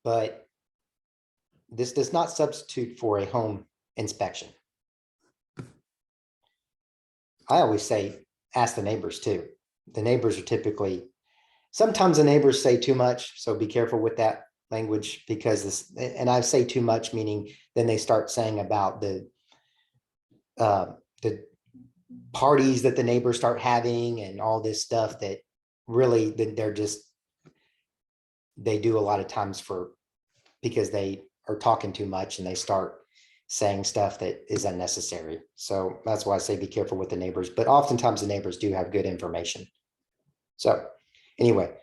but this does not substitute for a home inspection. I always say, ask the neighbors too. The neighbors are typically, sometimes the neighbors say too much, so be careful with that language, because this, and I say too much, meaning then they start saying about the parties that the neighbors start having and all this stuff that really they're just, they do a lot of times for, because they are talking too much and they start saying stuff that is unnecessary. So that's why I say be careful with the neighbors, but oftentimes the neighbors do have good information. So anyway,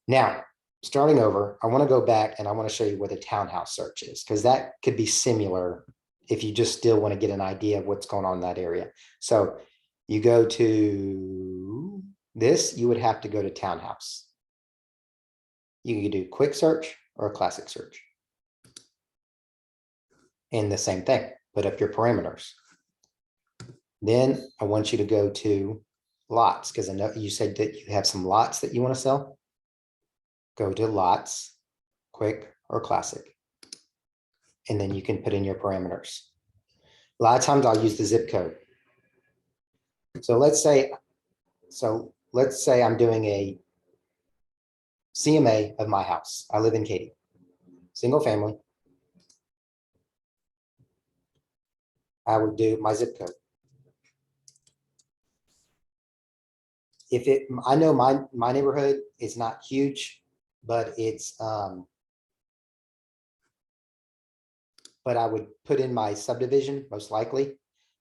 now starting over, I want to go back and I want to show you where the townhouse search is, because that could be similar if you just still want to get an idea of what's going on in that area. So you go to this, you would have to go to townhouse. You can do quick search or a classic search. And the same thing, put up your parameters. Then I want you to go to lots, because I know you said that you have some lots that you want to sell. Go to lots, quick or classic. And then you can put in your parameters. A lot of times I'll use the zip code. So let's say I'm doing a CMA of my house. I live in Katy, single family. I would do my zip code. If it, I know my neighborhood is not huge, but it's, but I would put in my subdivision most likely.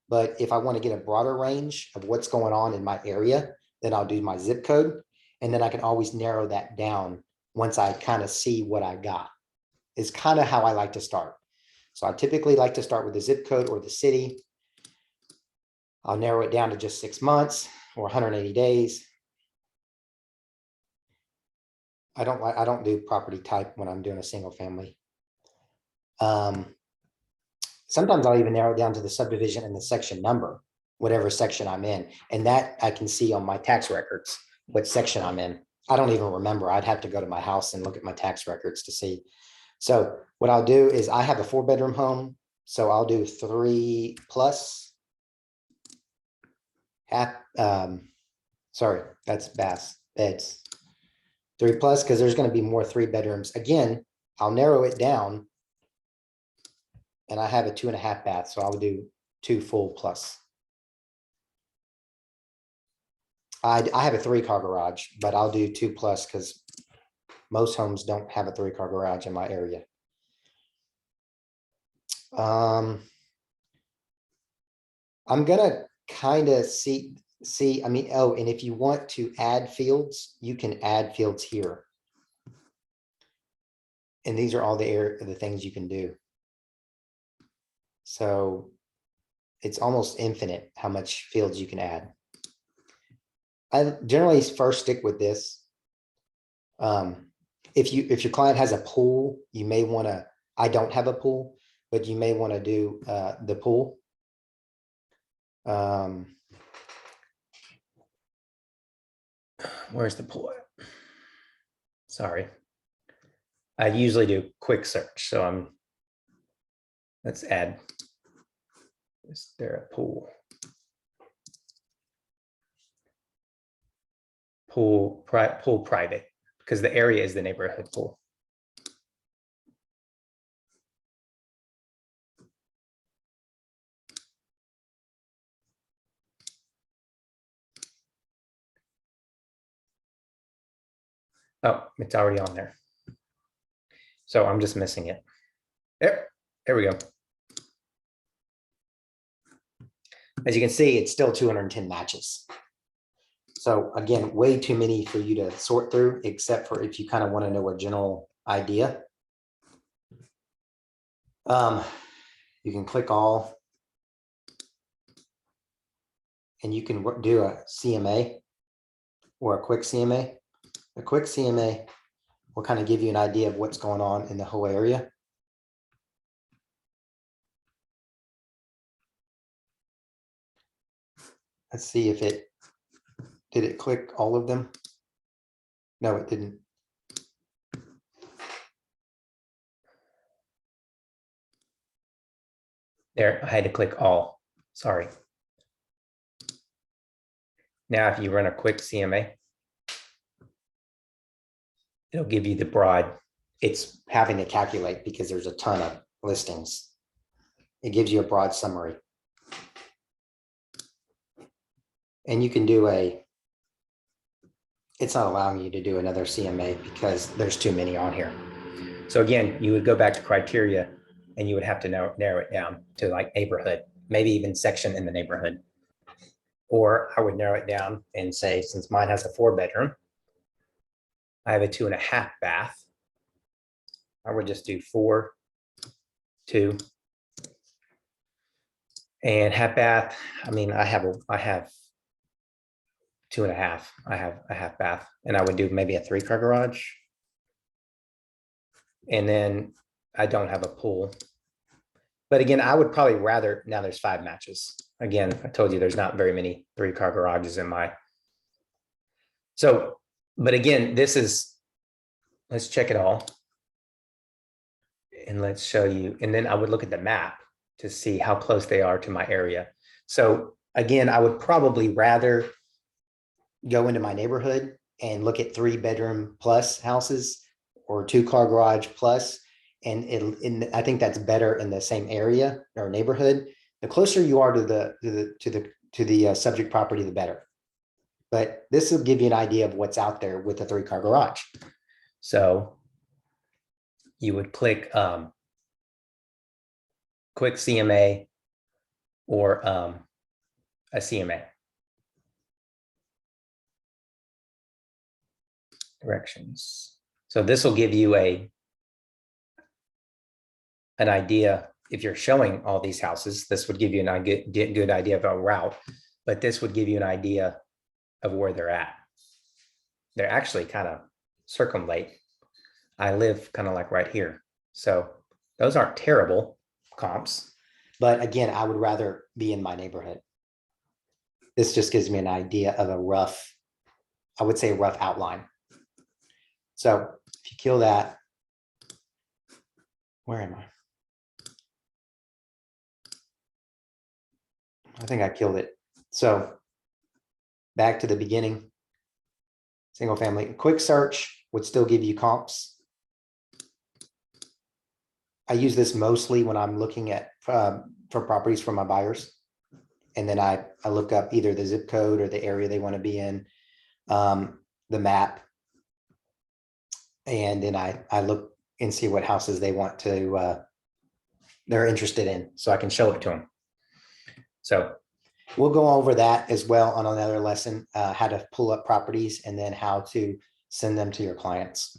But if I want to get a broader range of what's going on in my area, then I'll do my zip code. And then I can always narrow that down once I kind of see what I got. Is kind of how I like to start. So I typically like to start with the zip code or the city. I'll narrow it down to just 6 months or 180 days. I don't do property type when I'm doing a single family. Sometimes I'll even narrow it down to the subdivision and the section number, whatever section I'm in. And that I can see on my tax records, what section I'm in. I don't even remember. I'd have to go to my house and look at my tax records to see. So what I'll do is I have a 4-bedroom home. So I'll do 3 plus half, sorry, that's beds. 3 plus, because there's going to be more 3 bedrooms. Again, I'll narrow it down. And I have a 2.5 bath, so I'll do 2 full plus. I have a 3-car garage, but I'll do 2 plus because most homes don't have a 3-car garage in my area. I'm gonna kind of see, I mean, oh, and if you want to add fields, you can add fields here. And these are all the things you can do. So it's almost infinite how much fields you can add. I generally first stick with this. If your client has a pool, you may want to, I don't have a pool, but you may want to do the pool. Where's the pool at? Sorry. I usually do quick search. So let's add, is there a pool? Pool private, because the area is the neighborhood pool. Oh, it's already on there. So I'm just missing it. There we go. As you can see, it's still 210 matches. So again, way too many for you to sort through, except for if you kind of want to know a general idea. You can click all. And you can do a CMA or a quick CMA. A quick CMA will kind of give you an idea of what's going on in the whole area. Let's see if did it click all of them? No, it didn't. There, I had to click all, sorry. Now, if you run a quick CMA, it'll give you the broad. It's having to calculate because there's a ton of listings. It gives you a broad summary. And you can do it's not allowing you to do another CMA because there's too many on here. So again, you would go back to criteria and you would have to narrow it down to like neighborhood, maybe even section in the neighborhood. Or I would narrow it down and say, since mine has a 4-bedroom, I have a 2.5 bath. I would just do 4, 2, and half bath. I mean, I have 2.5. I have a half bath, and I would do maybe a 3-car garage. And then I don't have a pool. But again, I would probably rather, now there's 5 matches. Again, I told you there's not very many 3-car garages in my. So, but again, let's check it all. And let's show you, and then I would look at the map to see how close they are to my area. So again, I would probably rather go into my neighborhood and look at 3-bedroom plus houses or 2-car garage plus. And I think that's better in the same area or neighborhood. The closer you are to the subject property, the better. But this will give you an idea of what's out there with a 3-car garage. So you would click quick CMA or a CMA. Directions. So this will give you an idea. If you're showing all these houses, this would give you a good idea of a route, but this would give you an idea of where they're at. They're actually kind of circumlate. I live kind of like right here. So those aren't terrible comps. But again, I would rather be in my neighborhood. This just gives me an idea of a rough, I would say a rough outline. So if you kill that, where am I? I think I killed it. So back to the beginning, single family, quick search would still give you comps. I use this mostly when I'm looking at for properties for my buyers. And then I look up either the zip code or the area they want to be in, the map. And then I look and see what houses they want to, they're interested in, so I can show it to them. So we'll go over that as well on another lesson, how to pull up properties and then how to send them to your clients.